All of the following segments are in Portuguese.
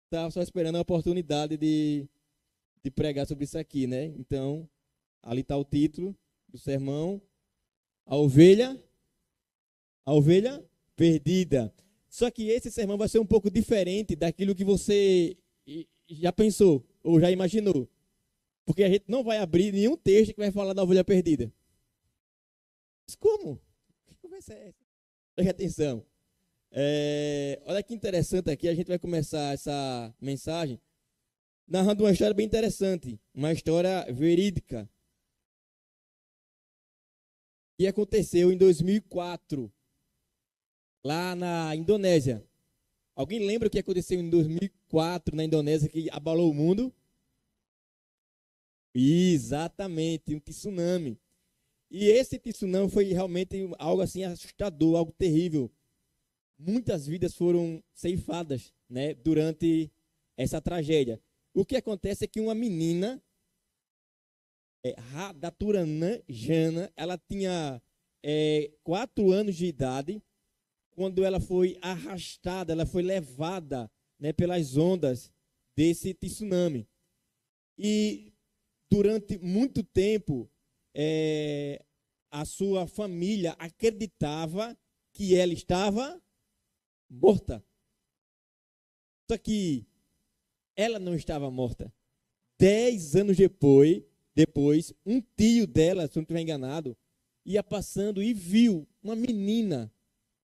Estava só esperando a oportunidade de pregar sobre isso aqui, né? Então, ali está o título do sermão, a ovelha perdida. Só que esse sermão vai ser um pouco diferente daquilo que você já pensou ou já imaginou. Porque a gente não vai abrir nenhum texto que vai falar da ovelha perdida. Mas como? Que conversa é essa? Preste atenção. Olha que interessante aqui, a gente vai começar essa mensagem narrando uma história bem interessante, uma história verídica, que aconteceu em 2004, lá na Indonésia. Alguém lembra o que aconteceu em 2004 na Indonésia que abalou o mundo? Exatamente, um tsunami. E esse tsunami foi realmente algo assim assustador, algo terrível. Muitas vidas foram ceifadas, né, durante essa tragédia. O que acontece é que uma menina, Radaturanã Jana, ela tinha 4 anos de idade, quando ela foi arrastada, ela foi levada, né, pelas ondas desse tsunami. E durante muito tempo, a sua família acreditava que ela estava morta. Só que ela não estava morta. 10 anos depois, um tio dela, se não estiver enganado, ia passando e viu uma menina.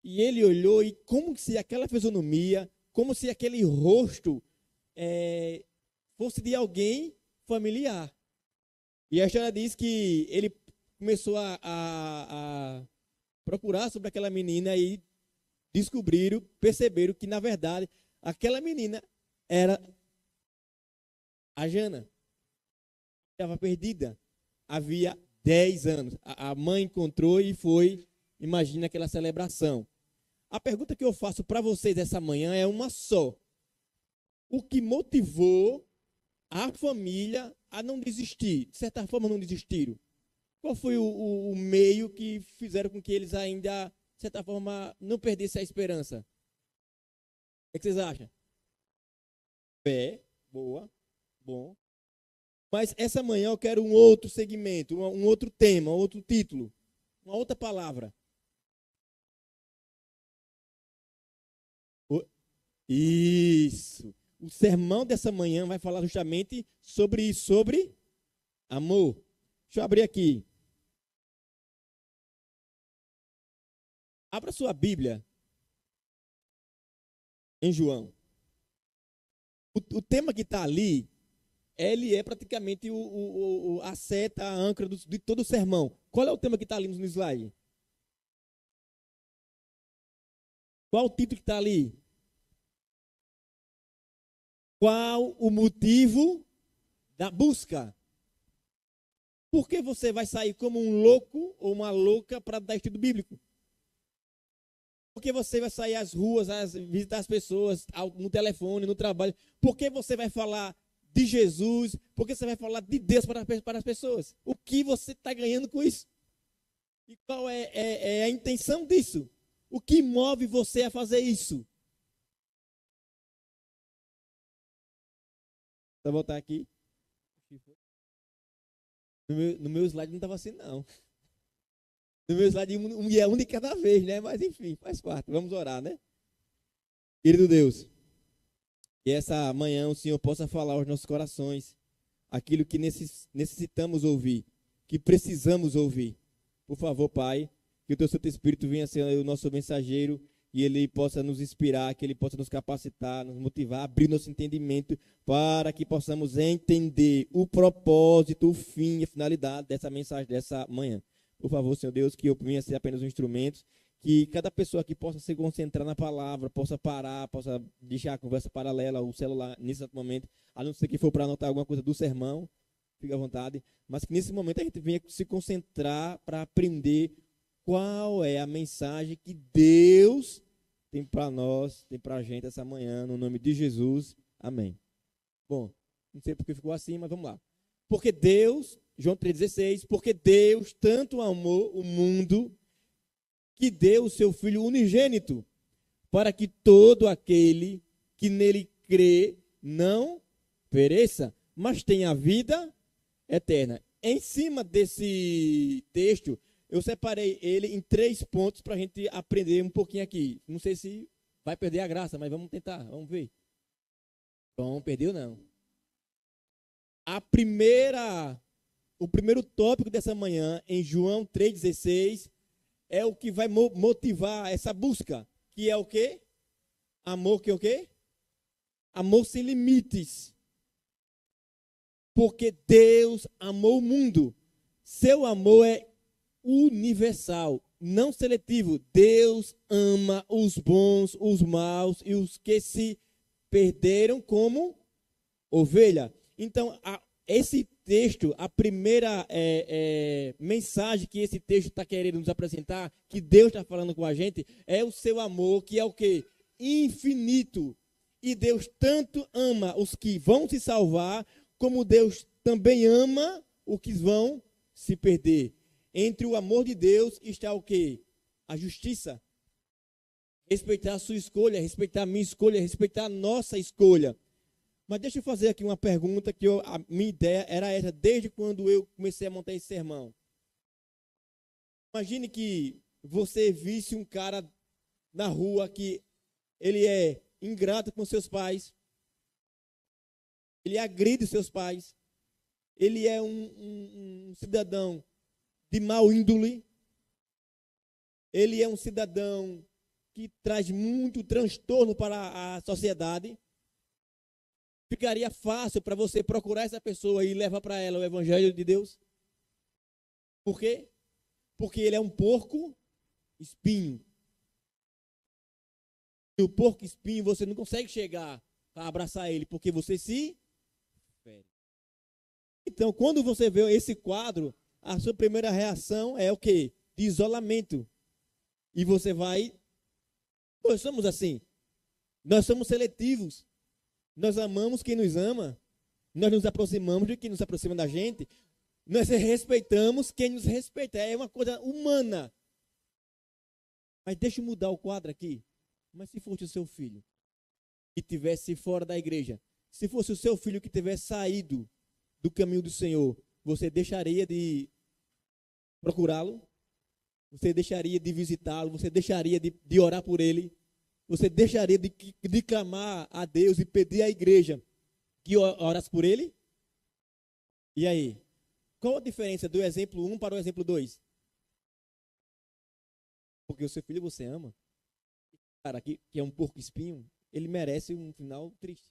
E ele olhou e como se aquela fisionomia, como se aquele rosto fosse de alguém familiar. E a história diz que ele começou a procurar sobre aquela menina e perceberam que, na verdade, aquela menina era a Jana. Estava perdida. Havia 10 anos. A mãe encontrou e foi, imagina aquela celebração. A pergunta que eu faço para vocês essa manhã é uma só. O que motivou a família a não desistir? De certa forma, não desistiram. Qual foi o meio que fizeram com que eles ainda, de certa forma, não perdessem a esperança? O que vocês acham? Fé, boa, bom. Mas essa manhã eu quero um outro segmento, um outro tema, um outro título, uma outra palavra. Isso. O sermão dessa manhã vai falar justamente sobre isso, sobre amor. Deixa eu abrir aqui. Abra sua Bíblia em João. O tema que está ali, ele é praticamente a seta, a âncora de todo o sermão. Qual é o tema que está ali no slide? Qual o título que está ali? Qual o motivo da busca? Por que você vai sair como um louco ou uma louca para dar estudo bíblico? Por que você vai sair às ruas, visitar as pessoas, no telefone, no trabalho? Por que você vai falar de Jesus? Por que você vai falar de Deus para as pessoas? O que você está ganhando com isso? E qual é a intenção disso? O que move você a fazer isso? Vou voltar aqui. No meu slide não estava assim, não. No meu slide é um de cada vez, né? Mas enfim, faz parte. Vamos orar, né? Querido Deus, que essa manhã o Senhor possa falar aos nossos corações aquilo que necessitamos ouvir, que precisamos ouvir. Por favor, Pai, que o Teu Santo Espírito venha ser o nosso mensageiro e ele possa nos inspirar, que ele possa nos capacitar, nos motivar, abrir nosso entendimento para que possamos entender o propósito, o fim e a finalidade dessa mensagem dessa manhã. Por favor, Senhor Deus, que eu venha ser apenas um instrumento, que cada pessoa aqui possa se concentrar na palavra, possa parar, possa deixar a conversa paralela, o celular nesse momento, a não ser que for para anotar alguma coisa do sermão, fique à vontade, mas que nesse momento a gente venha se concentrar para aprender qual é a mensagem que Deus tem para nós, tem para a gente essa manhã, no nome de Jesus. Amém. Bom, não sei porque ficou assim, mas vamos lá. Porque Deus, João 3,16, porque Deus tanto amou o mundo que deu o seu Filho unigênito, para que todo aquele que nele crê não pereça, mas tenha vida eterna. Em cima desse texto, eu separei ele em 3 pontos para a gente aprender um pouquinho aqui. Não sei se vai perder a graça, mas vamos tentar, vamos ver. Bom, perdeu não. O primeiro tópico dessa manhã, em João 3,16, é o que vai motivar essa busca, que é o quê? Amor que é o quê? Amor sem limites. Porque Deus amou o mundo. Seu amor é universal, não seletivo. Deus ama os bons, os maus e os que se perderam como ovelha. Então, esse texto, a primeira mensagem que esse texto está querendo nos apresentar, que Deus está falando com a gente, é o seu amor, que é o quê? Infinito. E Deus tanto ama os que vão se salvar, como Deus também ama os que vão se perder. Entre o amor de Deus está o quê? A justiça. Respeitar a sua escolha, respeitar a minha escolha, respeitar a nossa escolha. Mas deixa eu fazer aqui uma pergunta que a minha ideia era essa desde quando eu comecei a montar esse sermão. Imagine que você visse um cara na rua que ele é ingrato com seus pais, ele agride seus pais, ele é um cidadão de mau índole, ele é um cidadão que traz muito transtorno para a sociedade. Ficaria fácil para você procurar essa pessoa e levar para ela o evangelho de Deus? Por quê? Porque ele é um porco espinho. E o porco espinho você não consegue chegar para abraçar ele, porque você se fere. Então, quando você vê esse quadro, a sua primeira reação é o quê? De isolamento. E você vai... Nós somos assim. Nós somos seletivos. Nós amamos quem nos ama. Nós nos aproximamos de quem nos aproxima da gente. Nós respeitamos quem nos respeita. É uma coisa humana. Mas deixa eu mudar o quadro aqui. Mas se fosse o seu filho que estivesse fora da igreja, se fosse o seu filho que tivesse saído do caminho do Senhor, você deixaria de procurá-lo? Você deixaria de visitá-lo? Você deixaria de orar por ele? Você deixaria de clamar a Deus e pedir à igreja que orasse por ele? E aí? Qual a diferença do exemplo 1 para o exemplo 2? Porque o seu filho você ama. Cara, que é um porco espinho, ele merece um final triste.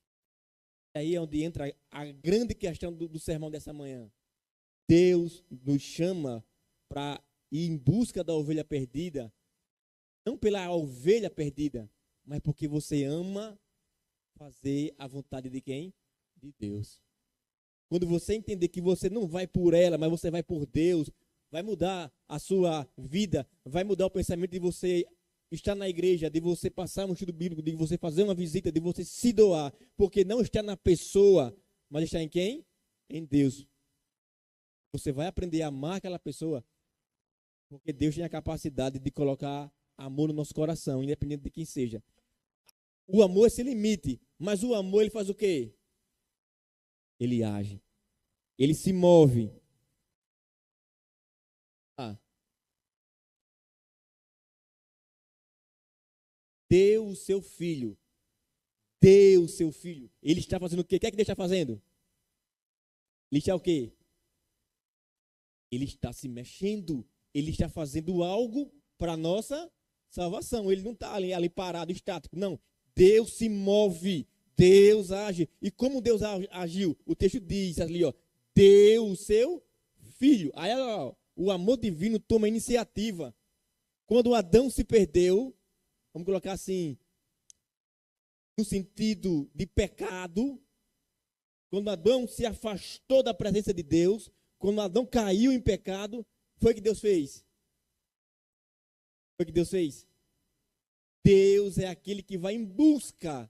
Aí é onde entra a grande questão do sermão dessa manhã. Deus nos chama para ir em busca da ovelha perdida, não pela ovelha perdida, mas porque você ama fazer a vontade de quem? De Deus. Quando você entender que você não vai por ela, mas você vai por Deus, vai mudar a sua vida, vai mudar o pensamento de você estar na igreja, de você passar um estudo bíblico, de você fazer uma visita, de você se doar, porque não está na pessoa, mas está em quem? Em Deus. Você vai aprender a amar aquela pessoa, porque Deus tem a capacidade de colocar amor no nosso coração, independente de quem seja. O amor é sem limite, mas o amor ele faz o quê? Ele age, ele se move. Deu o seu filho. Deu o seu filho. Ele está fazendo o quê? O que é que Deus está fazendo? Ele está o quê? Ele está se mexendo. Ele está fazendo algo para a nossa salvação. Ele não está ali parado, estático. Não. Deus se move. Deus age. E como Deus agiu? O texto diz ali, ó. Deu o seu filho. Aí, ó, o amor divino toma iniciativa. Quando Adão se perdeu, vamos colocar assim, no sentido de pecado, quando Adão se afastou da presença de Deus, quando Adão caiu em pecado, foi o que Deus fez? Foi o que Deus fez? Deus é aquele que vai em busca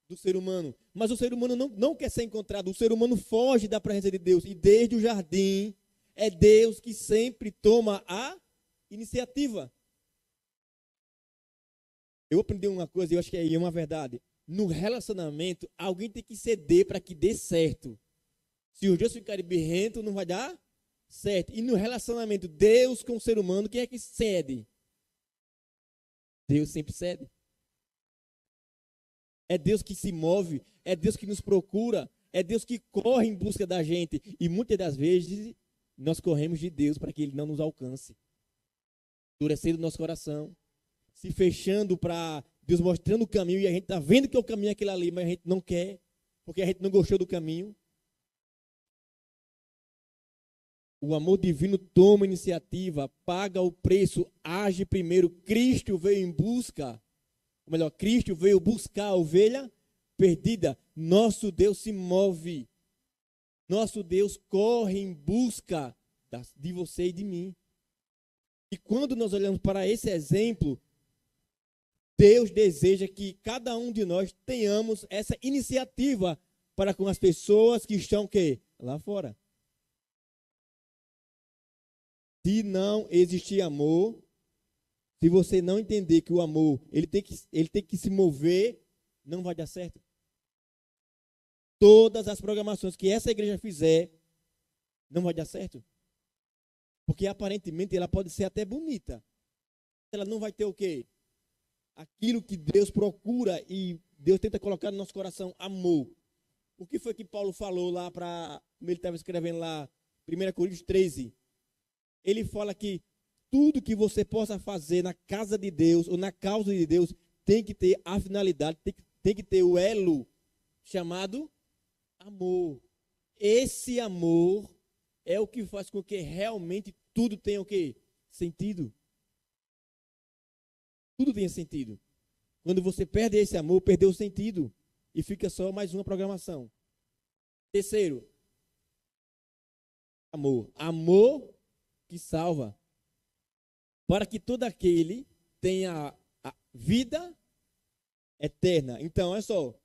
do ser humano. Mas o ser humano não quer ser encontrado, o ser humano foge da presença de Deus. E desde o jardim, é Deus que sempre toma a iniciativa. Eu aprendi uma coisa, eu acho que é uma verdade. no relacionamento, alguém tem que ceder para que dê certo. Se os dois ficarem birrentos, não vai dar certo. E no relacionamento, Deus com o ser humano, quem é que cede? Deus sempre cede. É Deus que se move, é Deus que nos procura, é Deus que corre em busca da gente. E muitas das vezes, nós corremos de Deus para que Ele não nos alcance. Endurecendo o nosso coração, se fechando para Deus mostrando o caminho, e a gente está vendo que o caminho é aquele ali, mas a gente não quer, porque a gente não gostou do caminho. O amor divino toma iniciativa, paga o preço, age primeiro. Cristo veio em busca, ou melhor, Cristo veio buscar a ovelha perdida. Nosso Deus se move. Nosso Deus corre em busca de você e de mim. E quando nós olhamos para esse exemplo, Deus deseja que cada um de nós tenhamos essa iniciativa para com as pessoas que estão quê? Lá fora. Se não existir amor, se você não entender que o amor ele tem que se mover, não vai dar certo. Todas as programações que essa igreja fizer, não vai dar certo. Porque aparentemente ela pode ser até bonita. Ela não vai ter o quê? Aquilo que Deus procura e Deus tenta colocar no nosso coração, amor. O que foi que Paulo falou lá para, como ele estava escrevendo lá, 1 Coríntios 13? Ele fala que tudo que você possa fazer na casa de Deus ou na causa de Deus tem que ter a finalidade, tem que ter o elo chamado amor. Esse amor é o que faz com que realmente tudo tenha o quê? Sentido. Tudo tenha sentido. Quando você perde esse amor, perdeu o sentido. E fica só mais uma programação. Terceiro, amor. Amor que salva. Para que todo aquele tenha a vida eterna. Então, olha só.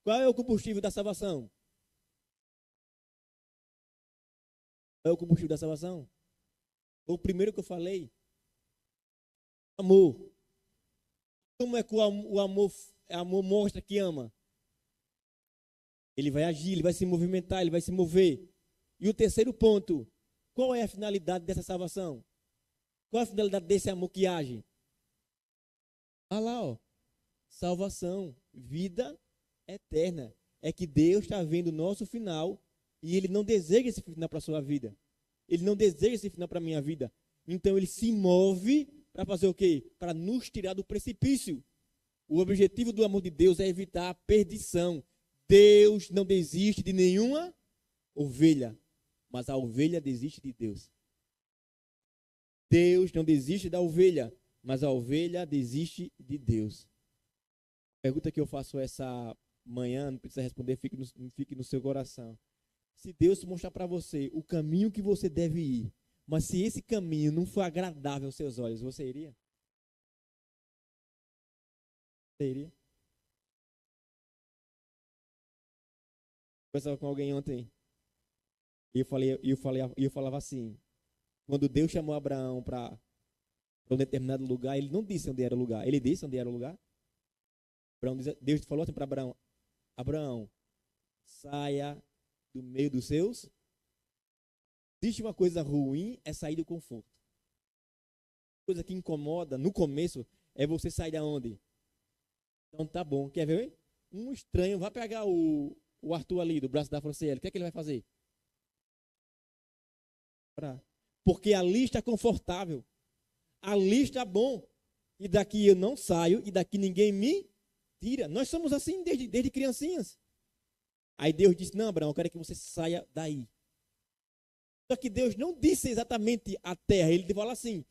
Qual é o combustível da salvação? Qual é o combustível da salvação? O primeiro que eu falei. Amor. Como é que o amor mostra que ama? Ele vai agir, ele vai se movimentar, ele vai se mover. E o terceiro ponto, qual é a finalidade dessa salvação? Qual é a finalidade desse amor que age? Olha lá, ó. Salvação, vida eterna. É que Deus está vendo o nosso final e Ele não deseja esse final para a sua vida. Ele não deseja esse final para a minha vida. Então Ele se move para fazer o quê? Para nos tirar do precipício. O objetivo do amor de Deus é evitar a perdição. Deus não desiste de nenhuma ovelha, mas a ovelha desiste de Deus. Deus não desiste da ovelha, mas a ovelha desiste de Deus. A pergunta que eu faço essa manhã, não precisa responder, fique no seu coração. Se Deus mostrar para você o caminho que você deve ir, mas se esse caminho não for agradável aos seus olhos, você iria? Você iria? Eu conversava com alguém ontem e eu falava assim, quando Deus chamou Abraão para um determinado lugar, ele não disse onde era o lugar, ele disse onde era o lugar. Deus falou assim para Abraão, Abraão, saia do meio dos seus. Existe uma coisa ruim, é sair do conforto. Coisa que incomoda no começo é você sair da onde? Então tá bom, quer ver? Um estranho vai pegar o Arthur ali, do braço da Franciele, o que é que ele vai fazer? Porque ali está confortável, ali está bom, e daqui eu não saio, e daqui ninguém me tira. Nós somos assim desde criancinhas. Aí Deus disse, não, Abraão, eu quero que você saia daí. Só que Deus não disse exatamente a terra, ele fala assim,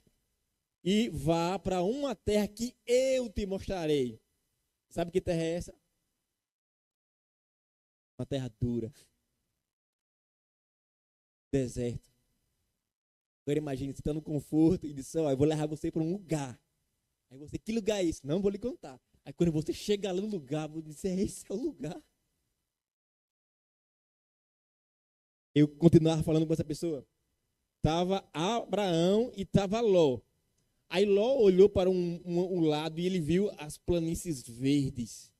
e vá para uma terra que eu te mostrarei. Sabe que terra é essa? Uma terra dura. Deserto. Agora imagine, você está no conforto e diz, eu vou levar você para um lugar. Aí você, que lugar é esse? Não vou lhe contar. Aí quando você chega lá no lugar, vou dizer, esse é o lugar. Eu continuava falando com essa pessoa. Estava Abraão e estava Ló. Aí Ló olhou para um lado e ele viu as planícies verdes.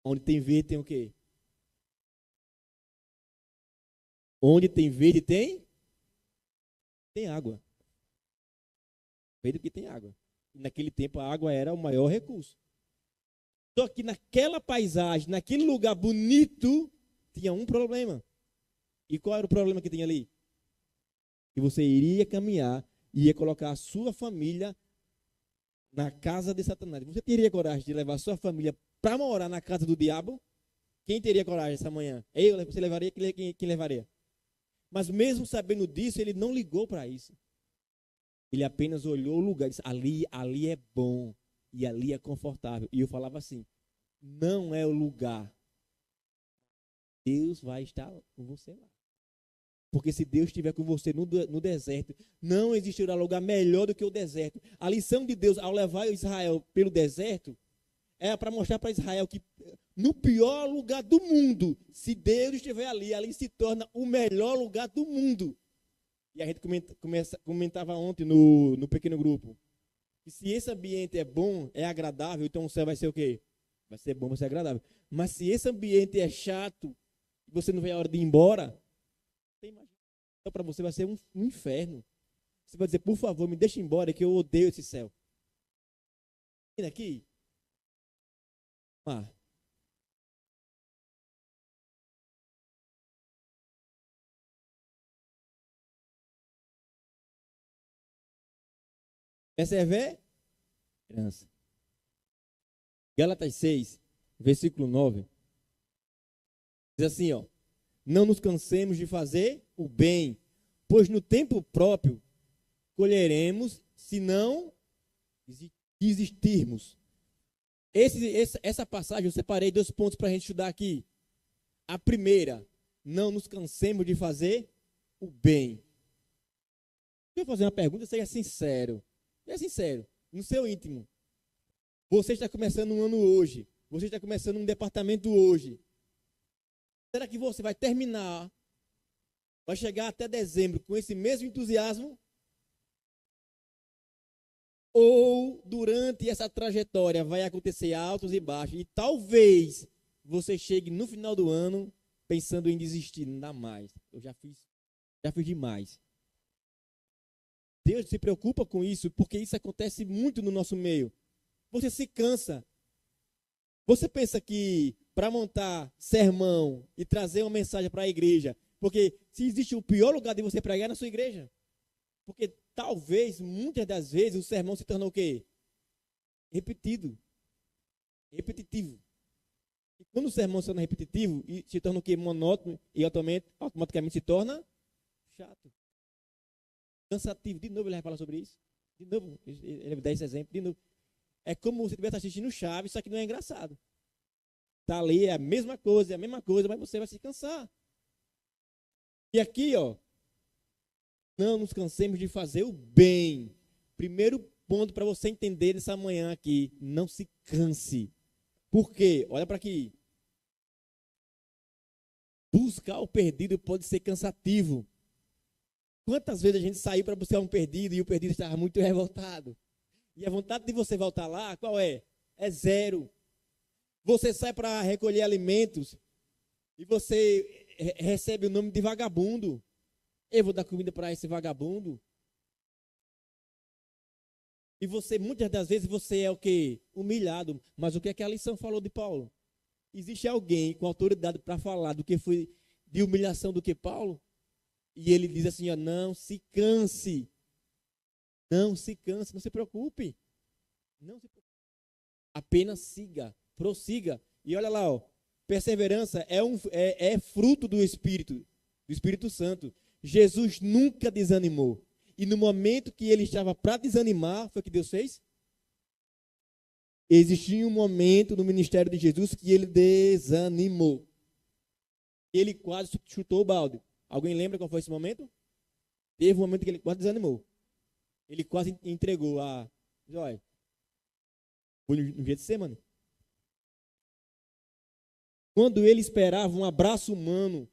Onde tem verde tem o quê? Onde tem verde tem água. Verde porque tem água. E naquele tempo a água era o maior recurso. Só que naquela paisagem, naquele lugar bonito, tinha um problema. E qual era o problema que tinha ali? Que você iria caminhar e ia colocar a sua família na casa de Satanás. Você teria coragem de levar a sua família para morar na casa do diabo? Quem teria coragem essa manhã? Você levaria? Quem levaria? Mas mesmo sabendo disso, ele não ligou para isso. Ele apenas olhou o lugar e disse, ali é bom e ali é confortável. E eu falava assim, não é o lugar. Deus vai estar com você lá. Porque se Deus estiver com você no deserto, não existirá lugar melhor do que o deserto. A lição de Deus ao levar Israel pelo deserto é para mostrar para Israel que no pior lugar do mundo, se Deus estiver ali se torna o melhor lugar do mundo. E a gente comentava ontem no pequeno grupo, que se esse ambiente é bom, é agradável, então o céu vai ser o quê? Vai ser bom, vai ser agradável. Mas se esse ambiente é chato, você não vê a hora de ir embora, então para você vai ser um inferno. Você vai dizer, por favor, me deixa embora que eu odeio esse céu. Aqui. Perseverança. Gálatas 6, versículo 9. Diz assim, ó. Não nos cansemos de fazer o bem, pois no tempo próprio colheremos, se não desistirmos. Essa passagem eu separei 2 pontos para a gente estudar aqui. A primeira, não nos cansemos de fazer o bem. Deixa eu fazer uma pergunta, seja sincero. Seja sincero, no seu íntimo. Você está começando um ano hoje. Você está começando um departamento hoje. Será que você vai terminar, vai chegar até dezembro com esse mesmo entusiasmo? Ou durante essa trajetória vai acontecer altos e baixos e talvez você chegue no final do ano pensando em desistir, não dá mais. Eu já fiz demais. Deus se preocupa com isso porque isso acontece muito no nosso meio. Você se cansa. Você pensa que para montar sermão e trazer uma mensagem para a igreja, porque se existe o pior lugar de você pregar é na sua igreja. Porque talvez, muitas das vezes, o sermão se torna o quê? Repetitivo. E quando o sermão se torna repetitivo, e se torna o quê? Monótono, e automaticamente se torna chato. Cansativo. De novo ele vai falar sobre isso. De novo, ele vai dar esse exemplo. De novo. É como se você estivesse assistindo Chaves, só que não é engraçado. Tá ali, é a mesma coisa, mas você vai se cansar. E aqui, ó, não nos cansemos de fazer o bem. Primeiro ponto para você entender nessa manhã aqui, não se canse. Por quê? Olha para aqui. Buscar o perdido pode ser cansativo. Quantas vezes a gente saiu para buscar um perdido e o perdido estava muito revoltado? E a vontade de você voltar lá, qual é? É zero. Você sai para recolher alimentos e você recebe o nome de vagabundo. Eu vou dar comida para esse vagabundo. E você, muitas das vezes, você é o quê? Humilhado. Mas o que é que a lição falou de Paulo? Existe alguém com autoridade para falar do que foi de humilhação do que Paulo? E ele diz assim, ó, não se canse. Não se canse, não se preocupe. Não se preocupe. Apenas siga, prossiga. E olha lá, ó, perseverança é fruto do Espírito Santo. Jesus nunca desanimou. E no momento que ele estava para desanimar, foi o que Deus fez? Existia um momento no ministério de Jesus que ele desanimou. Ele quase chutou o balde. Alguém lembra qual foi esse momento? Teve um momento que ele quase desanimou. Ele quase entregou a... Olha, foi no dia de semana. Quando ele esperava um abraço humano,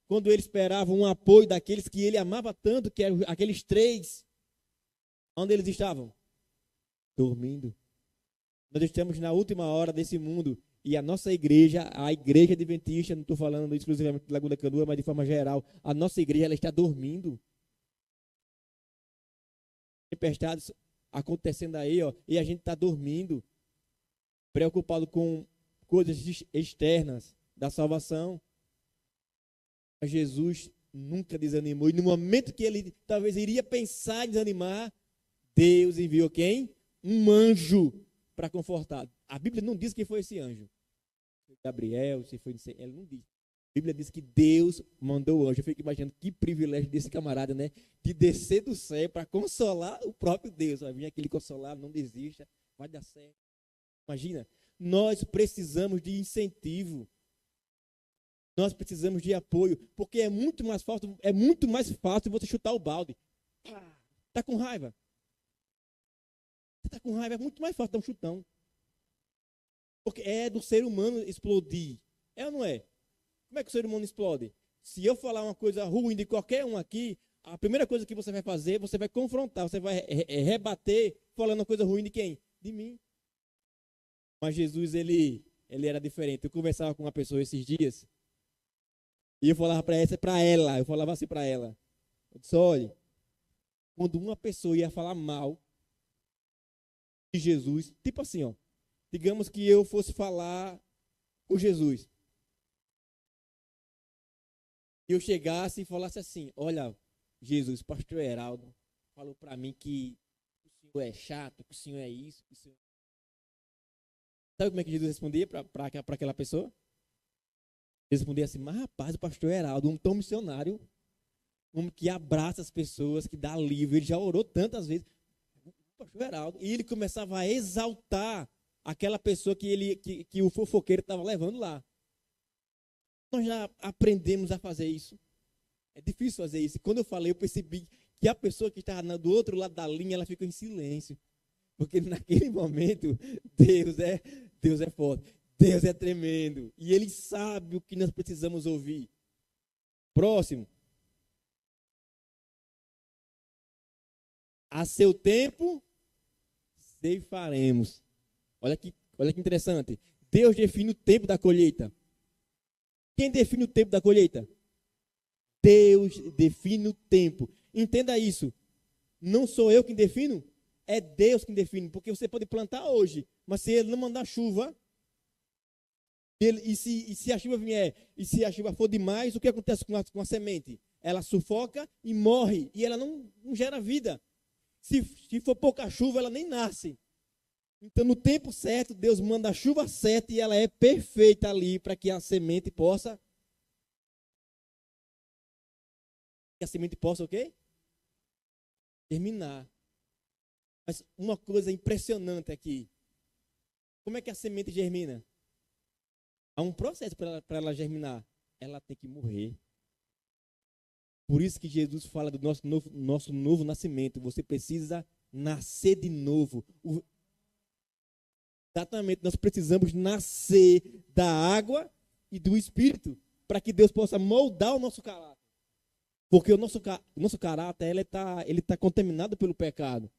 quando ele esperava um apoio daqueles que ele amava tanto, que eram aqueles 3, onde eles estavam? Dormindo. Nós estamos na última hora desse mundo E a nossa igreja, a igreja adventista, não estou falando exclusivamente de Lagoa da Canoa, mas de forma geral, a nossa igreja ela está dormindo. Tempestades acontecendo aí, ó, e a gente está dormindo, preocupado com coisas externas da salvação. Mas Jesus nunca desanimou. E no momento que ele talvez iria pensar em desanimar, Deus enviou quem? Um anjo para confortar. A Bíblia não diz quem foi esse anjo. Gabriel, se foi, ela não diz. A Bíblia diz que Deus mandou o anjo. Eu fico imaginando que privilégio desse camarada, né? De descer do céu para consolar o próprio Deus. Vai vir aquele consolar, não desista, vai dar certo. Imagina, nós precisamos de incentivo. Nós precisamos de apoio, porque é muito mais fácil você chutar o balde. Está com raiva. Você está com raiva, é muito mais fácil dar um chutão. Porque é do ser humano explodir. É ou não é? Como é que o ser humano explode? Se eu falar uma coisa ruim de qualquer um aqui, a primeira coisa que você vai fazer, você vai confrontar, você vai rebater falando uma coisa ruim de quem? De mim. Mas Jesus, ele era diferente. Eu conversava com uma pessoa esses dias, e eu falava eu falava assim para ela. Eu disse, olha, quando uma pessoa ia falar mal de Jesus, tipo assim, ó, digamos que eu fosse falar com Jesus. E eu chegasse e falasse assim, olha, Jesus, pastor Heraldo falou para mim que o senhor é chato, que o senhor é isso, que o senhor... Sabe como é que Jesus respondia para aquela pessoa? Ele respondia assim, mas rapaz, o pastor Heraldo, um tão missionário, um que abraça as pessoas, que dá livro, ele já orou tantas vezes. O pastor Heraldo, e ele começava a exaltar aquela pessoa que o fofoqueiro estava levando lá. Nós já aprendemos a fazer isso. É difícil fazer isso. E quando eu falei, eu percebi que a pessoa que estava do outro lado da linha, ela ficou em silêncio. Porque naquele momento, Deus é forte. Deus é tremendo. E Ele sabe o que nós precisamos ouvir. Próximo. A seu tempo, ceifaremos. Olha que interessante. Deus define o tempo da colheita. Quem define o tempo da colheita? Deus define o tempo. Entenda isso. Não sou eu quem defino, é Deus quem define. Porque você pode plantar hoje, mas se Ele não mandar chuva, e se a chuva vier, e se a chuva for demais, o que acontece com a semente? Ela sufoca e morre, e ela não gera vida. Se for pouca chuva, ela nem nasce. Então, no tempo certo, Deus manda a chuva certa e ela é perfeita ali para que a semente possa... Que a semente possa o quê? Germinar. Mas uma coisa impressionante aqui. Como é que a semente germina? Há um processo para ela germinar. Ela tem que morrer. Por isso que Jesus fala do nosso novo nascimento. Você precisa nascer de novo. Exatamente, nós precisamos nascer da água e do Espírito para que Deus possa moldar o nosso caráter. Porque o nosso caráter ele tá contaminado pelo pecado.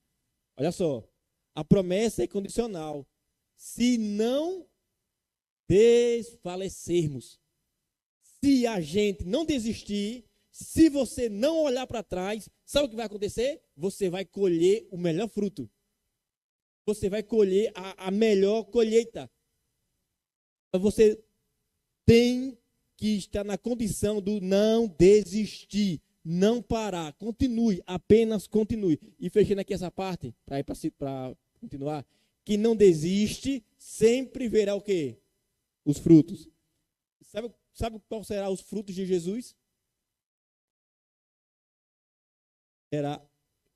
Olha só, a promessa é condicional. Se não desfalecermos, se a gente não desistir, se você não olhar para trás, sabe o que vai acontecer? Você vai colher o melhor fruto. Você vai colher a melhor colheita. Você tem que estar na condição do não desistir, não parar, continue, apenas continue. E fechando aqui essa parte, para continuar, que não desiste, sempre verá o quê? Os frutos. Sabe qual será os frutos de Jesus? Será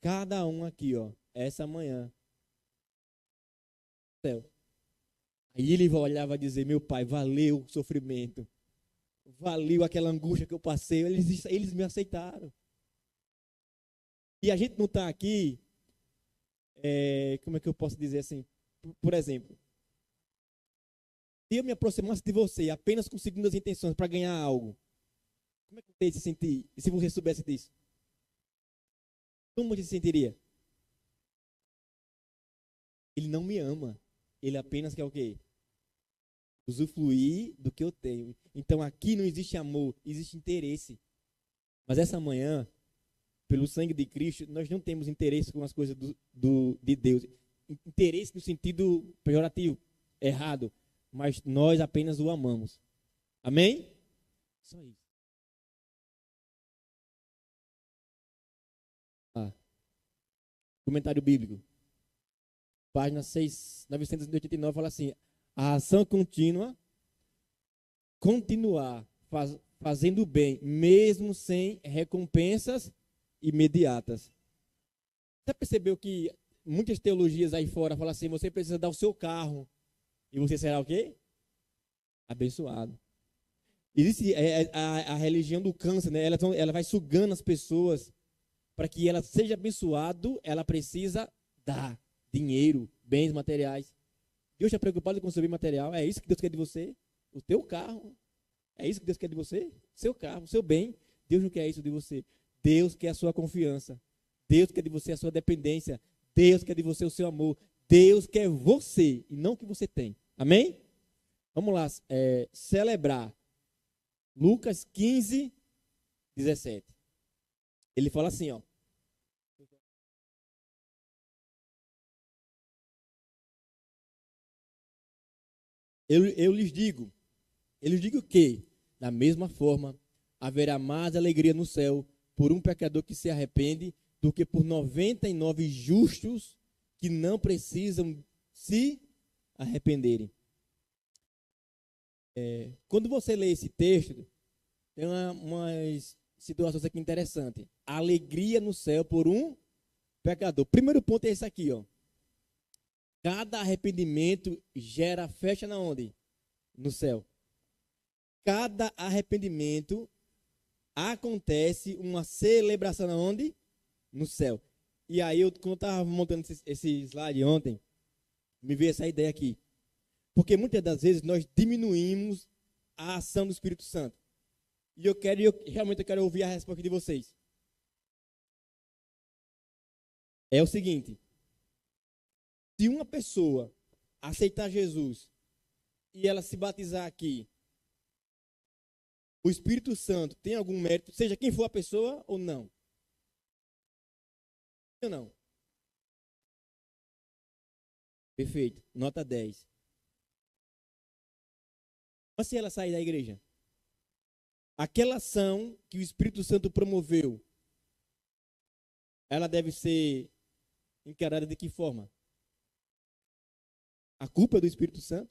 cada um aqui, ó, essa manhã. Aí ele vai olhar e vai dizer, meu pai, valeu o sofrimento. Valeu aquela angústia que eu passei. Eles me aceitaram. E a gente não está aqui, como é que eu posso dizer assim? Por exemplo, se eu me aproximasse de você apenas com segundas intenções para ganhar algo, como é que você se sentir? E se você soubesse disso? Como você se sentiria? Ele não me ama. Ele apenas quer o quê? usufruir do que eu tenho. Então aqui não existe amor, existe interesse. Mas essa manhã, pelo sangue de Cristo, nós não temos interesse com as coisas de Deus. Interesse no sentido pejorativo, errado. Mas nós apenas o amamos. Amém? Só isso. Comentário bíblico. Página 989 fala assim: a ação contínua, continuar fazendo o bem, mesmo sem recompensas imediatas. Você percebeu que muitas teologias aí fora falam assim: você precisa dar o seu carro e você será o quê? Abençoado. Existe a religião do câncer, né? Ela vai sugando as pessoas. Para que ela seja abençoado, ela precisa dar dinheiro, bens materiais. Deus está preocupado com o seu bem material. É isso que Deus quer de você? O teu carro. É isso que Deus quer de você? Seu carro, seu bem. Deus não quer isso de você. Deus quer a sua confiança. Deus quer de você a sua dependência. Deus quer de você o seu amor. Deus quer você e não o que você tem. Amém? Vamos lá. Celebrar. Lucas 15, 17. Ele fala assim, ó. Eu lhes digo que, da mesma forma, haverá mais alegria no céu por um pecador que se arrepende do que por 99 justos que não precisam se arrependerem. Quando você lê esse texto, tem umas situações aqui interessantes. Alegria no céu por um pecador. Primeiro ponto é esse aqui, ó. Cada arrependimento gera festa na onde? No céu. Cada arrependimento acontece uma celebração na onde? No céu. E aí, quando eu estava montando esse slide ontem, me veio essa ideia aqui. Porque muitas das vezes nós diminuímos a ação do Espírito Santo. E realmente eu quero ouvir a resposta de vocês. É o seguinte: se uma pessoa aceitar Jesus e ela se batizar aqui, o Espírito Santo tem algum mérito, seja quem for a pessoa ou não? Ou não? Perfeito. Nota 10. Mas se ela sair da igreja? Aquela ação que o Espírito Santo promoveu, ela deve ser encarada de que forma? A culpa é do Espírito Santo?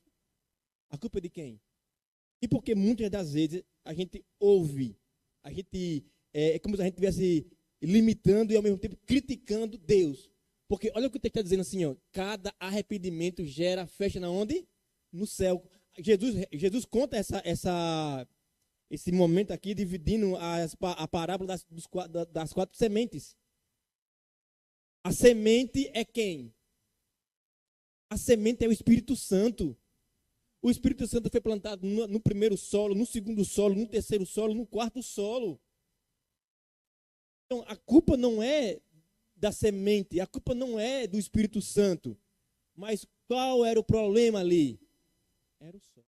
A culpa é de quem? E porque muitas das vezes a gente ouve, é como se a gente estivesse limitando e ao mesmo tempo criticando Deus. Porque olha o que o texto está dizendo assim, ó, cada arrependimento gera festa na onde? No céu. Jesus conta esse momento aqui, dividindo a parábola das 4 sementes. A semente é quem? A semente é o Espírito Santo. O Espírito Santo foi plantado no primeiro solo, no segundo solo, no terceiro solo, no quarto solo. Então, a culpa não é da semente, a culpa não é do Espírito Santo. Mas qual era o problema ali? Era o solo.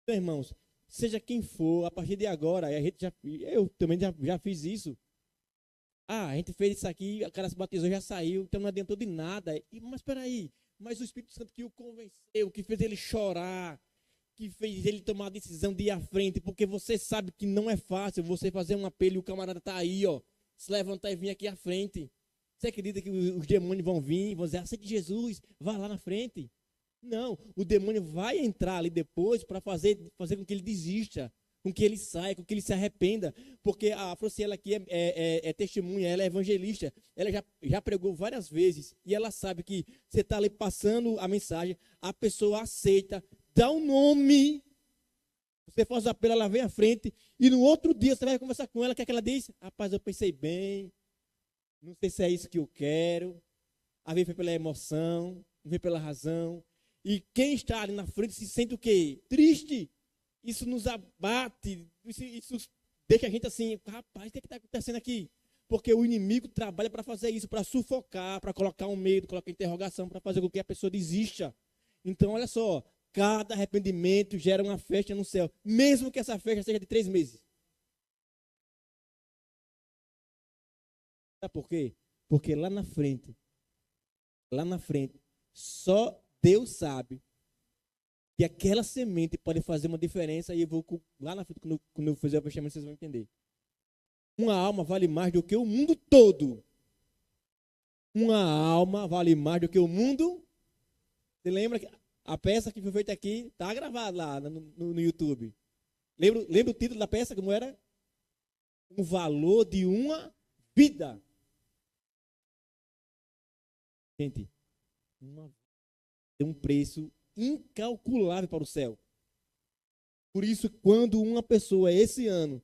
Então, irmãos, seja quem for, a partir de agora, eu também já fiz isso. A gente fez isso aqui, o cara se batizou, já saiu, então não adiantou de nada. Mas espera aí, mas o Espírito Santo que o convenceu, que fez ele chorar, que fez ele tomar a decisão de ir à frente, porque você sabe que não é fácil você fazer um apelo e o camarada está aí, ó, se levantar e vir aqui à frente. Você acredita que os demônios vão vir, vão dizer, aceite Jesus, vá lá na frente? Não, o demônio vai entrar ali depois para fazer com que ele desista, com que ele saia, com que ele se arrependa, porque a Franciela aqui é testemunha, ela é evangelista, ela já pregou várias vezes, e ela sabe que você está ali passando a mensagem, a pessoa aceita, dá um nome, você faz o apelo, ela vem à frente, e no outro dia você vai conversar com ela, o que é que ela diz? Rapaz, eu pensei bem, não sei se é isso que eu quero, às vezes foi pela emoção, não foi pela razão, e quem está ali na frente se sente o quê? Triste. Isso nos abate, isso deixa a gente assim, rapaz, o que está acontecendo aqui? Porque o inimigo trabalha para fazer isso, para sufocar, para colocar um medo, colocar interrogação, para fazer com que a pessoa desista. Então, olha só, Cada arrependimento gera uma festa no céu, mesmo que essa festa seja de 3 meses. Sabe por quê? Porque lá na frente, só Deus sabe que aquela semente pode fazer uma diferença. E eu vou lá na frente, quando eu fizer o fechamento, vocês vão entender. Uma alma vale mais do que o mundo todo. Uma alma vale mais do que o mundo. Você lembra que a peça que foi feita aqui está gravada lá no YouTube? Lembra o título da peça, como era? O valor de uma vida. Gente, tem um preço incalculável para o céu. Por isso, quando uma pessoa esse ano,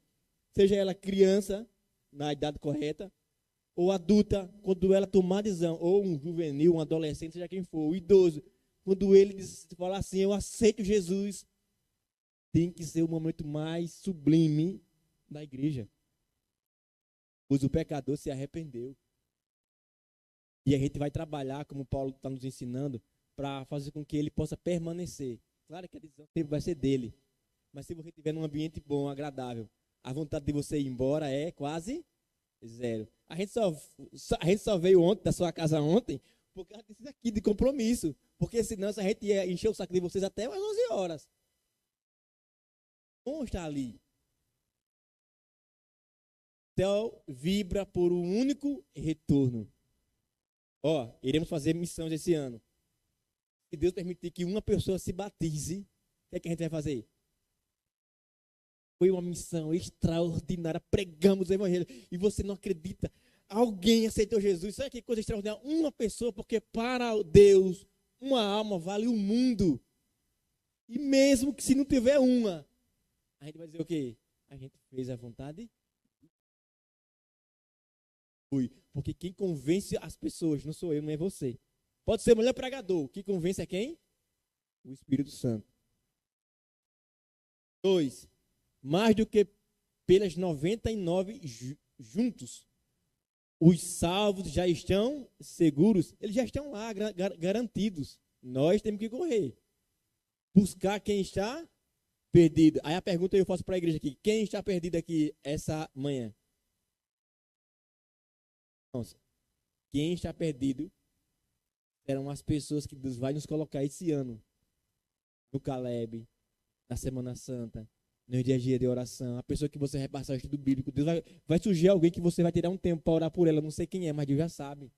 seja ela criança, na idade correta, ou adulta, quando ela tomar decisão, ou um juvenil, um adolescente, seja quem for, o idoso, quando ele falar assim, eu aceito Jesus, tem que ser o momento mais sublime da igreja. Pois o pecador se arrependeu. E a gente vai trabalhar, como Paulo está nos ensinando, para fazer com que ele possa permanecer. Claro que a decisão sempre vai ser dele. Mas se você estiver num ambiente bom, agradável, a vontade de você ir embora é quase zero. A gente só veio ontem, da sua casa ontem, por causa disso aqui, de compromisso. Porque senão a gente ia encher o saco de vocês até umas 11 horas. Bom estar ali. O céu vibra por um único retorno. Iremos fazer missões esse ano. Se Deus permitir que uma pessoa se batize, o que é que a gente vai fazer? Foi uma missão extraordinária. Pregamos o evangelho. E você não acredita. Alguém aceitou Jesus. Sabe que coisa extraordinária? Uma pessoa, porque para Deus, uma alma vale o mundo. E mesmo que se não tiver uma, a gente vai dizer o quê? A gente fez a vontade. Porque quem convence as pessoas não sou eu, não é você. Pode ser o melhor pregador. Quem convence é quem? O Espírito Santo. 2. Mais do que pelas 99 juntos, os salvos já estão seguros. Eles já estão lá, garantidos. Nós temos que correr. Buscar quem está perdido. Aí a pergunta eu faço para a igreja aqui. Quem está perdido aqui essa manhã? Nossa, quem está perdido serão as pessoas que Deus vai nos colocar esse ano. No Caleb, na Semana Santa, no dia a dia de oração. A pessoa que você vai passar o estudo bíblico. Deus vai surgir alguém que você vai tirar um tempo para orar por ela. Não sei quem é, mas Deus já sabe.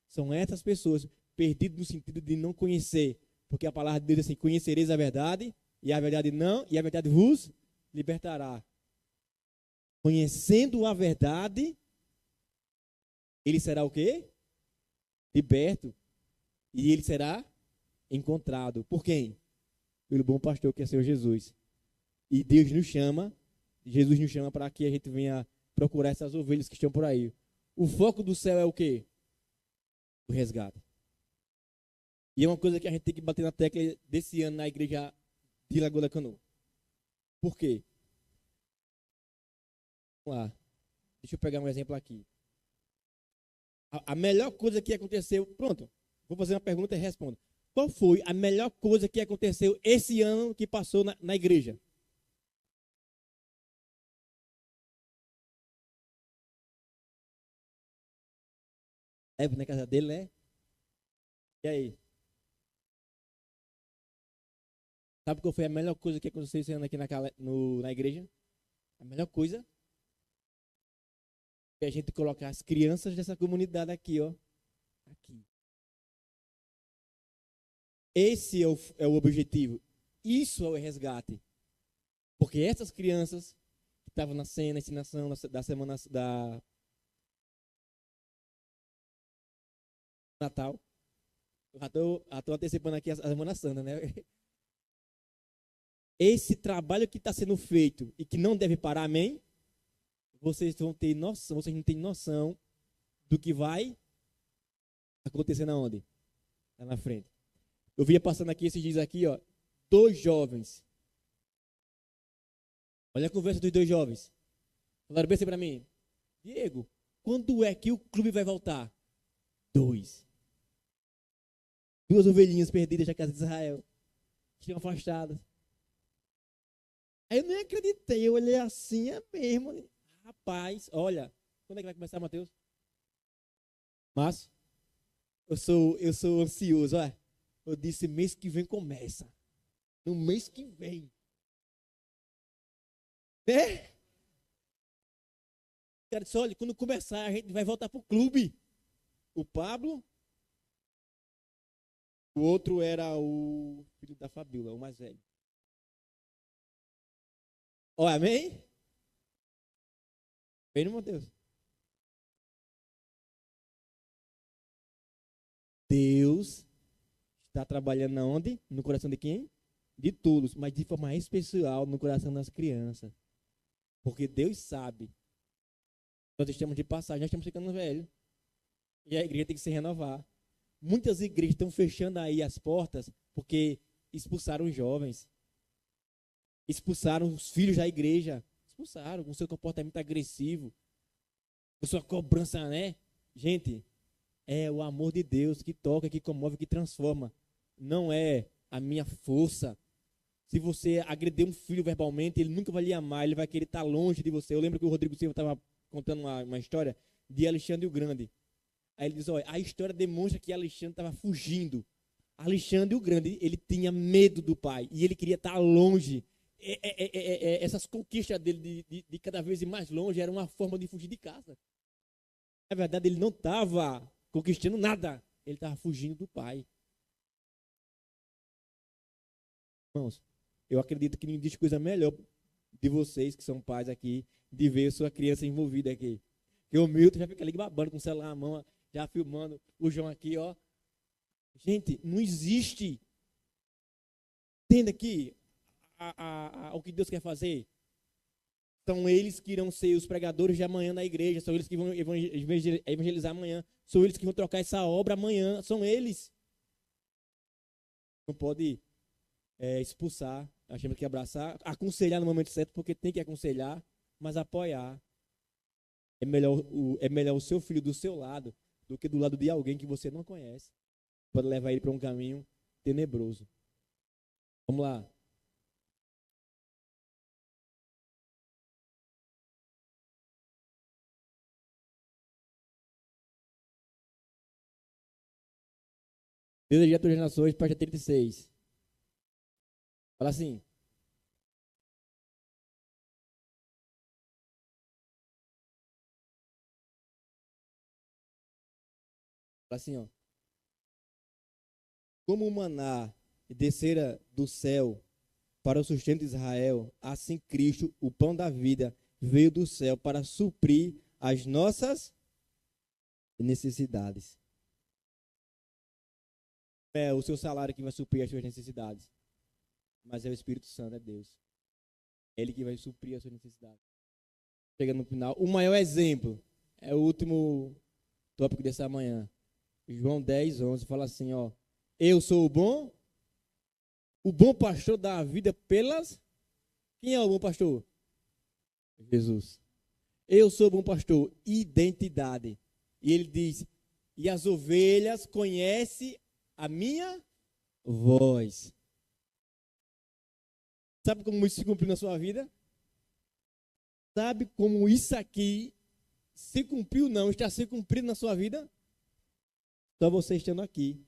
São essas pessoas perdidas no sentido de não conhecer. Porque a palavra de Deus diz assim, conhecereis a verdade, e a verdade vos libertará. Conhecendo a verdade, ele será o quê? Liberto. E ele será encontrado. Por quem? Pelo bom pastor que é o Senhor Jesus. E Deus nos chama, Jesus nos chama para que a gente venha procurar essas ovelhas que estão por aí. O foco do céu é o quê? O resgate. E é uma coisa que a gente tem que bater na tecla desse ano na igreja de Lagoa da Canoa. Por quê? Vamos lá. Deixa eu pegar um exemplo aqui. A melhor coisa que aconteceu... Pronto. Vou fazer uma pergunta e respondo. Qual foi a melhor coisa que aconteceu esse ano que passou na igreja? Na casa dele, né? E aí? Sabe qual foi a melhor coisa que aconteceu esse ano aqui na igreja? A melhor coisa é a gente colocar as crianças dessa comunidade aqui, ó. Aqui. Esse é o objetivo. Isso é o resgate. Porque essas crianças que estavam na ensinação da semana da Natal. Eu já estou antecipando aqui a Semana Santa, né? Esse trabalho que está sendo feito e que não deve parar, amém? Vocês vão ter noção, vocês não têm noção do que vai acontecer na onde? Lá na frente. Eu via passando aqui esses dias aqui, ó, 2 jovens. Olha a conversa dos 2 jovens. Falaram bem assim para mim, Diego, quando é que o clube vai voltar? 2 ovelhinhas perdidas da casa de Israel. Tinham afastadas. Aí eu nem acreditei, eu olhei assim, é mesmo. Rapaz, olha, quando é que vai começar, Mateus? Março? Eu sou ansioso, olha. Eu disse, mês que vem começa. No mês que vem. Né? O cara disse, olha, quando começar, a gente vai voltar pro clube. O Pablo, o outro era o filho da Fabíola, o mais velho. Ó, amém? Vem, meu Deus. Deus está trabalhando aonde? No coração de quem? De todos, mas de forma especial no coração das crianças. Porque Deus sabe. Nós estamos de passagem, nós estamos ficando velhos. E a igreja tem que se renovar. Muitas igrejas estão fechando aí as portas porque expulsaram os jovens. Expulsaram os filhos da igreja. Expulsaram com seu comportamento agressivo. Com sua cobrança, né? Gente, é o amor de Deus que toca, que comove, que transforma. Não é a minha força. Se você agredir um filho verbalmente, ele nunca vai lhe amar, ele vai querer estar longe de você. Eu lembro que o Rodrigo Silva estava contando uma história de Alexandre o Grande. Aí ele diz, olha, a história demonstra que Alexandre estava fugindo. Alexandre o Grande, ele tinha medo do pai e ele queria estar longe. Essas conquistas dele de cada vez ir mais longe era uma forma de fugir de casa. Na verdade, ele não estava conquistando nada. Ele estava fugindo do pai. Irmãos, eu acredito que não existe coisa melhor de vocês que são pais aqui, de ver sua criança envolvida aqui. Porque o Milton já fica ali babando com o celular na mão, já filmando o João aqui, ó. Gente, não existe. Entenda aqui o que Deus quer fazer. São eles que irão ser os pregadores de amanhã na igreja, são eles que vão evangelizar amanhã, são eles que vão trocar essa obra amanhã, são eles. Não pode expulsar, nós temos que abraçar, aconselhar no momento certo, porque tem que aconselhar, mas apoiar. É melhor o seu filho do seu lado do que do lado de alguém que você não conhece. Pode levar ele para um caminho tenebroso. Vamos lá. Desejar todas as nações, página 36. Fala assim. Fala assim, ó. Como o maná descera do céu para o sustento de Israel, assim Cristo, o pão da vida, veio do céu para suprir as nossas necessidades. É o seu salário que vai suprir as suas necessidades. Mas é o Espírito Santo, é Deus. É Ele que vai suprir as suas necessidades. Chega no final. O maior exemplo é o último tópico dessa manhã. João 10, 11 fala assim, ó. Eu sou o bom pastor dá a vida pelas... Quem é o bom pastor? Jesus. Eu sou o bom pastor, identidade. E ele diz, e as ovelhas conhecem a minha voz. Sabe como isso se cumpriu na sua vida? Sabe como isso aqui se cumpriu ou não, está se cumprindo na sua vida? Só você estando aqui.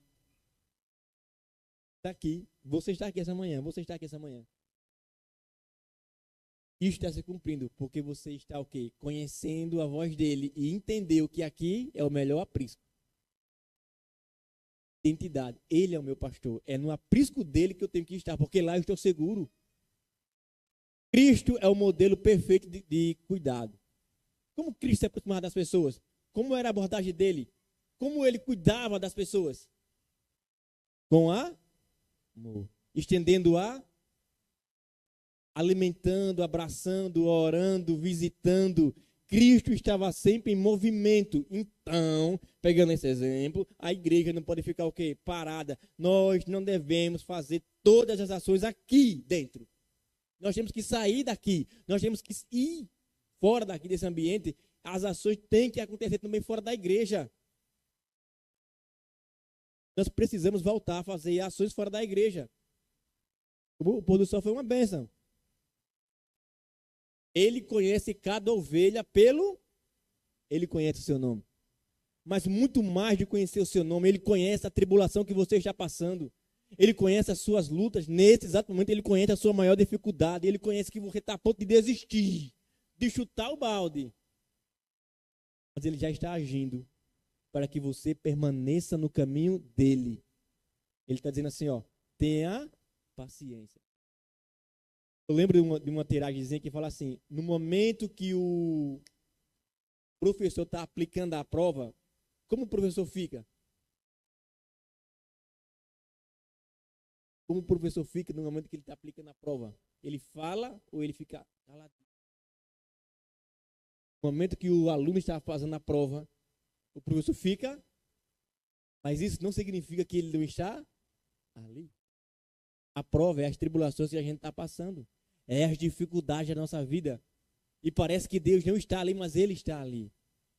Está aqui. Você está aqui essa manhã. Você está aqui essa manhã. Isso está se cumprindo porque você está o quê? Conhecendo a voz dele e entendeu que aqui é o melhor aprisco. Identidade. Ele é o meu pastor. É no aprisco dele que eu tenho que estar, porque lá eu estou seguro. Cristo é o modelo perfeito de cuidado. Como Cristo se aproximava das pessoas? Como era a abordagem dele? Como ele cuidava das pessoas? Com amor. Estendendo alimentando, abraçando, orando, visitando. Cristo estava sempre em movimento. Então, pegando esse exemplo, a igreja não pode ficar o quê? Parada. Nós não devemos fazer todas as ações aqui dentro. Nós temos que sair daqui. Nós temos que ir fora daqui desse ambiente. As ações têm que acontecer também fora da igreja. Nós precisamos voltar a fazer ações fora da igreja. O pôr do sol foi uma bênção. Ele conhece cada ovelha Ele conhece o seu nome. Mas muito mais de conhecer o seu nome, ele conhece a tribulação que você está passando. Ele conhece as suas lutas. Nesse exato momento, ele conhece a sua maior dificuldade. Ele conhece que você está a ponto de desistir, de chutar o balde. Mas ele já está agindo para que você permaneça no caminho dele. Ele está dizendo assim, ó, tenha paciência. Eu lembro de uma tiragemzinha que fala assim, no momento que o professor está aplicando a prova, como o professor fica? Como o professor fica no momento que ele está aplicando a prova? Ele fala ou ele fica calado? No momento que o aluno está fazendo a prova, o professor fica, mas isso não significa que ele não está ali. A prova é as tribulações que a gente está passando, é as dificuldades da nossa vida. E parece que Deus não está ali, mas Ele está ali.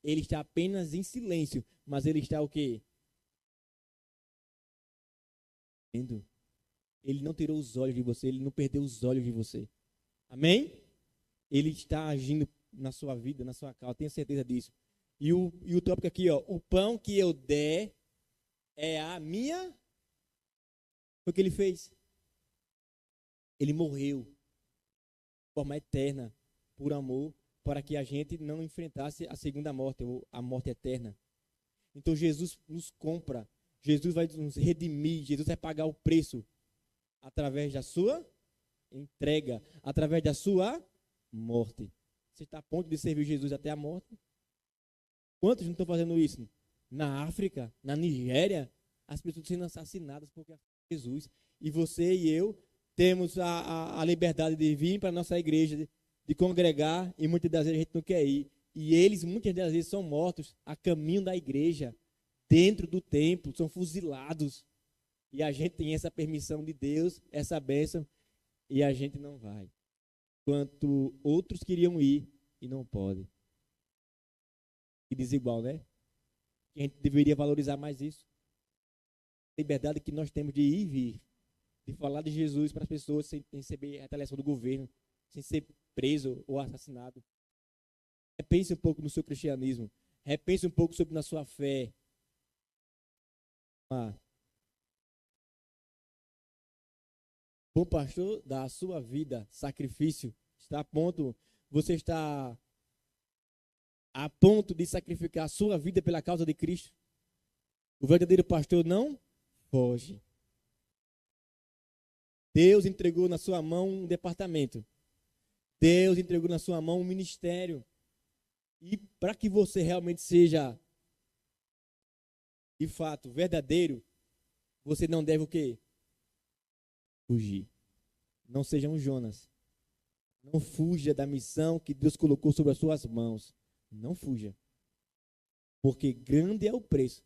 Ele está apenas em silêncio, mas Ele está o quê? Vendo? Ele não tirou os olhos de você, Ele não perdeu os olhos de você. Amém? Ele está agindo na sua vida, na sua causa, tenha certeza disso. E o tópico aqui, ó, o pão que eu der é a minha... Foi o que Ele fez. Ele morreu de forma eterna, por amor, para que a gente não enfrentasse a segunda morte, ou a morte eterna. Então Jesus nos compra, Jesus vai nos redimir, Jesus vai pagar o preço através da sua entrega, através da sua morte. Você está a ponto de servir Jesus até a morte? Quantos não estão fazendo isso? Na África, na Nigéria, as pessoas sendo assassinadas por Jesus. E você e eu temos a liberdade de vir para a nossa igreja, de congregar, e muitas das vezes a gente não quer ir. E eles, muitas das vezes, são mortos a caminho da igreja, dentro do templo, são fuzilados. E a gente tem essa permissão de Deus, essa bênção, e a gente não vai. Enquanto outros queriam ir e não podem. Que desigual, né? A gente deveria valorizar mais isso. A liberdade que nós temos de ir e vir, de falar de Jesus para as pessoas sem receber retaliação do governo, sem ser preso ou assassinado. Repense um pouco no seu cristianismo. Repense um pouco sobre na sua fé. Bom pastor da sua vida, sacrifício, está a ponto, você está a ponto de sacrificar a sua vida pela causa de Cristo. O verdadeiro pastor não foge. Deus entregou na sua mão um departamento. Deus entregou na sua mão um ministério. E para que você realmente seja, de fato, verdadeiro, você não deve o quê? Fugir. Não seja um Jonas. Não fuja da missão que Deus colocou sobre as suas mãos. Não fuja. Porque grande é o preço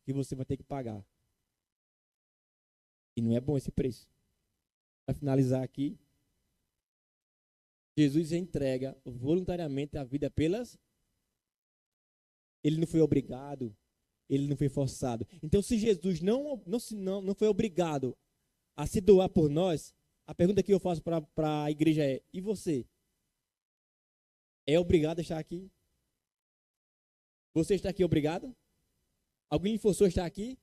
que você vai ter que pagar. E não é bom esse preço. Para finalizar aqui, Jesus entrega voluntariamente a vida pelas... Ele não foi obrigado, ele não foi forçado. Então, se Jesus não foi obrigado a se doar por nós, a pergunta que eu faço para a igreja é, e você? É obrigado a estar aqui? Você está aqui obrigado? Alguém lhe forçou a estar aqui?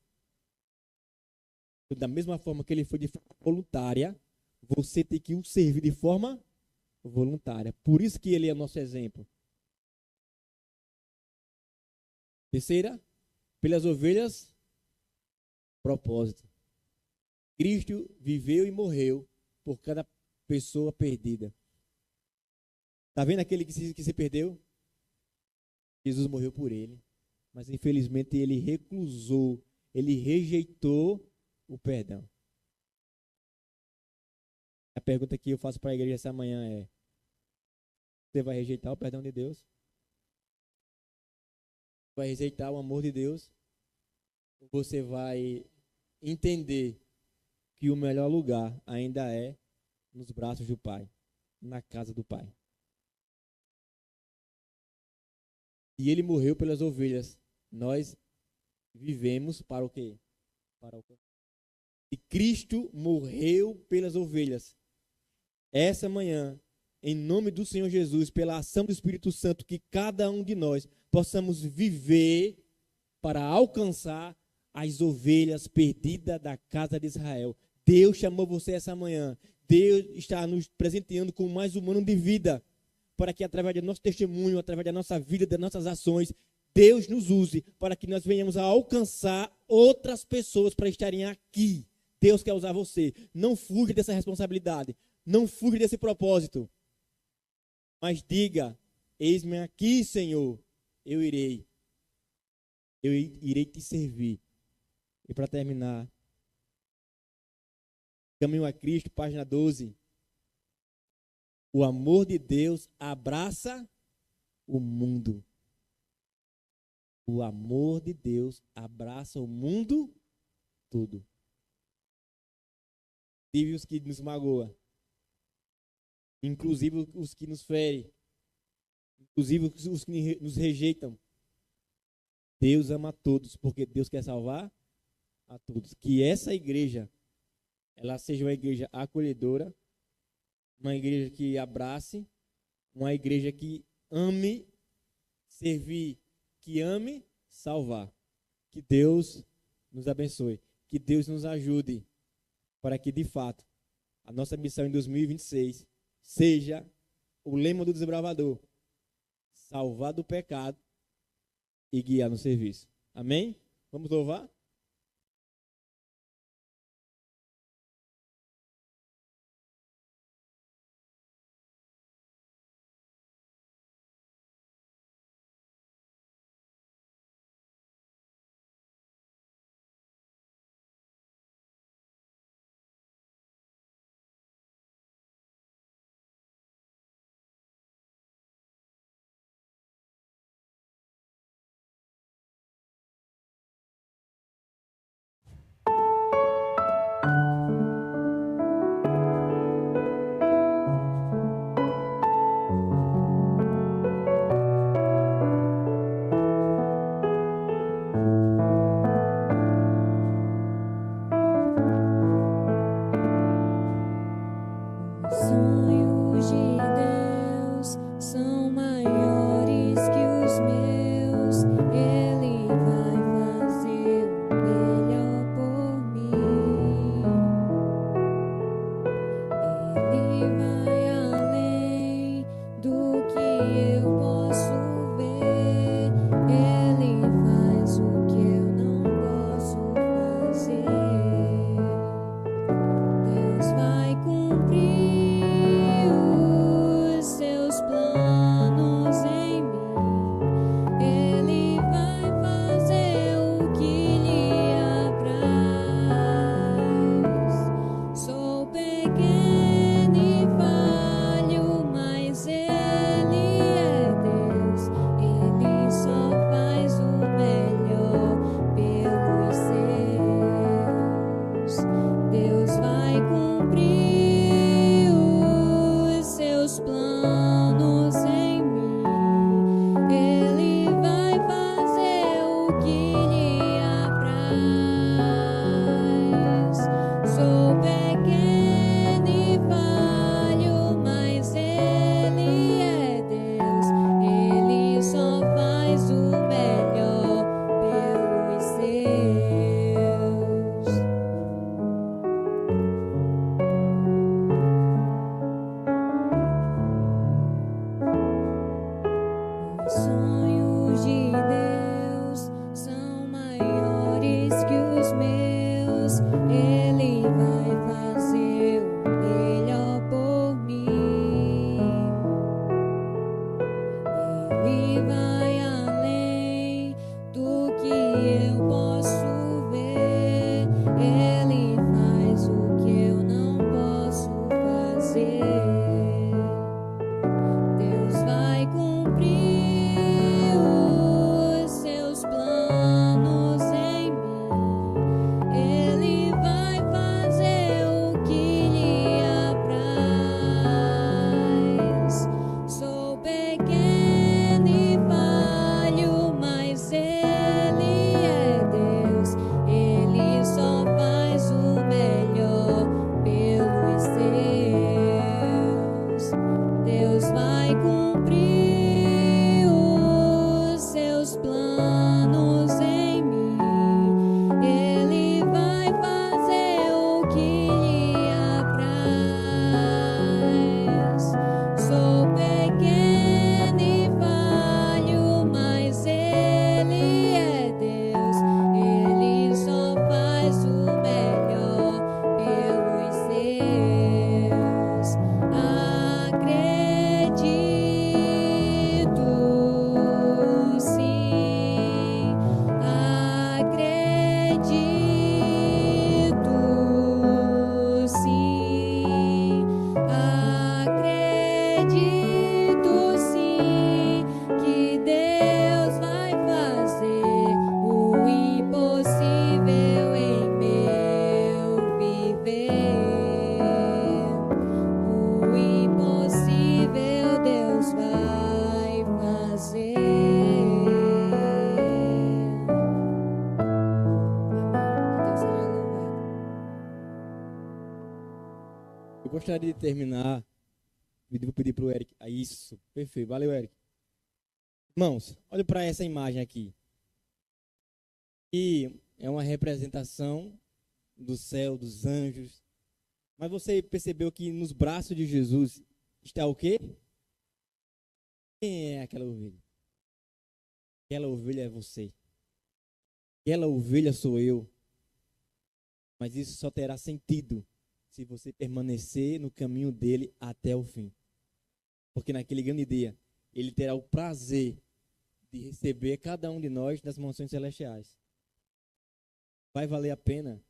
Da mesma forma que ele foi de forma voluntária, você tem que o servir de forma voluntária. Por isso que ele é nosso exemplo. Terceira, pelas ovelhas, propósito. Cristo viveu e morreu por cada pessoa perdida. Está vendo aquele que se perdeu? Jesus morreu por ele. Mas infelizmente ele recusou, ele rejeitou o perdão. A pergunta que eu faço para a igreja essa manhã é: você vai rejeitar o perdão de Deus? Vai rejeitar o amor de Deus? Ou você vai entender que o melhor lugar ainda é nos braços do Pai, na casa do Pai? E ele morreu pelas ovelhas. Nós vivemos para o quê? Para o... E Cristo morreu pelas ovelhas. Essa manhã, em nome do Senhor Jesus, pela ação do Espírito Santo, que cada um de nós possamos viver para alcançar as ovelhas perdidas da casa de Israel. Deus chamou você essa manhã. Deus está nos presenteando com mais um ano de vida, para que através do nosso testemunho, através da nossa vida, das nossas ações, Deus nos use para que nós venhamos a alcançar outras pessoas para estarem aqui. Deus quer usar você. Não fuja dessa responsabilidade. Não fuja desse propósito. Mas diga: eis-me aqui, Senhor. Eu irei te servir. E para terminar, Caminho a Cristo, página 12. O amor de Deus abraça o mundo. O amor de Deus abraça o mundo todo. Inclusive os que nos magoam. Inclusive os que nos ferem. Inclusive os que nos rejeitam. Deus ama a todos, porque Deus quer salvar a todos. Que essa igreja, ela seja uma igreja acolhedora, uma igreja que abrace, uma igreja que ame servir, que ame salvar. Que Deus nos abençoe, que Deus nos ajude para que, de fato, a nossa missão em 2026 seja o lema do desbravador: salvar do pecado e guiar no serviço. Amém? Vamos louvar? Sonhos de Deus são maiores que os meus. Ele vai fazer o melhor por mim. Ele vai além do que eu posso ver. Ele faz o que eu não posso fazer. Deus vai cumprir os seus planos em mim. Ele vai fazer o que lhe apraz. Sou pequeno e falho, mas Ele é Deus. Ele só faz o melhor pelos seus. Deus vai cumprir os seus planos em mim. Ele vai fazer o que lhe apraz. Sou pequeno e falho, mas Ele é Deus. Ele só faz o melhor pelos seus. cumprir os seus planos em mim. Ele vai fazer o que lhe apraz. Sou pequeno e falho, mas Ele é Deus. Ele só faz o melhor pelos seus. Acredito, sim. Acredito, sim. Acredito, sim, que Deus vai fazer o impossível em meu viver. O impossível Deus vai fazer. Amém. Que Deus seja louvado. Eu gostaria de terminar. Vou pedir para o Eric. Ah, isso, perfeito. Valeu, Eric. Irmãos, olha para essa imagem aqui. E é uma representação do céu, dos anjos. Mas você percebeu que nos braços de Jesus está o quê? Quem é aquela ovelha? Aquela ovelha é você. Aquela ovelha sou eu. Mas isso só terá sentido se você permanecer no caminho dele até o fim. Porque naquele grande dia, ele terá o prazer de receber cada um de nós nas mansões celestiais. Vai valer a pena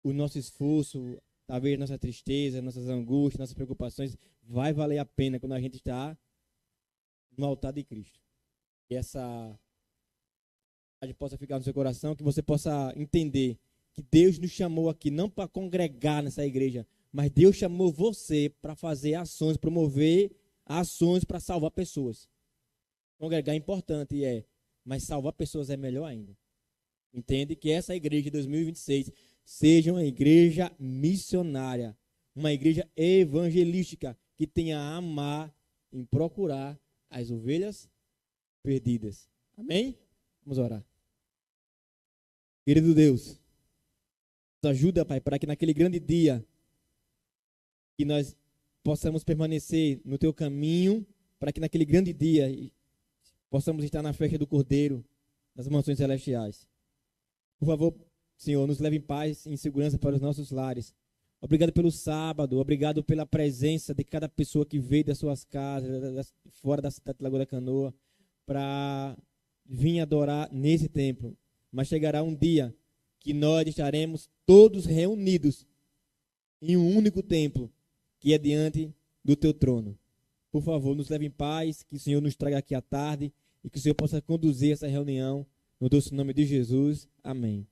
o nosso esforço, talvez nossa tristeza, nossas angústias, nossas preocupações. Vai valer a pena quando a gente está no altar de Cristo. Que essa verdade possa ficar no seu coração, que você possa entender que Deus nos chamou aqui não para congregar nessa igreja, mas Deus chamou você para fazer ações, promover ações para salvar pessoas. Congregar é importante, mas salvar pessoas é melhor ainda. Entende? Que essa igreja de 2026 seja uma igreja missionária, uma igreja evangelística, que tenha a amar em procurar as ovelhas perdidas. Amém? Vamos orar. Querido Deus, nos ajuda, Pai, para que naquele grande dia que nós possamos permanecer no Teu caminho, para que naquele grande dia possamos estar na festa do Cordeiro, nas mansões celestiais. Por favor, Senhor, nos leve em paz e em segurança para os nossos lares. Obrigado pelo sábado, obrigado pela presença de cada pessoa que veio das suas casas, fora da cidade de Lagoa da Canoa, para vir adorar nesse templo. Mas chegará um dia que nós estaremos todos reunidos em um único templo, que é diante do Teu trono. Por favor, nos leve em paz, que o Senhor nos traga aqui à tarde e que o Senhor possa conduzir essa reunião no doce nome de Jesus. Amém.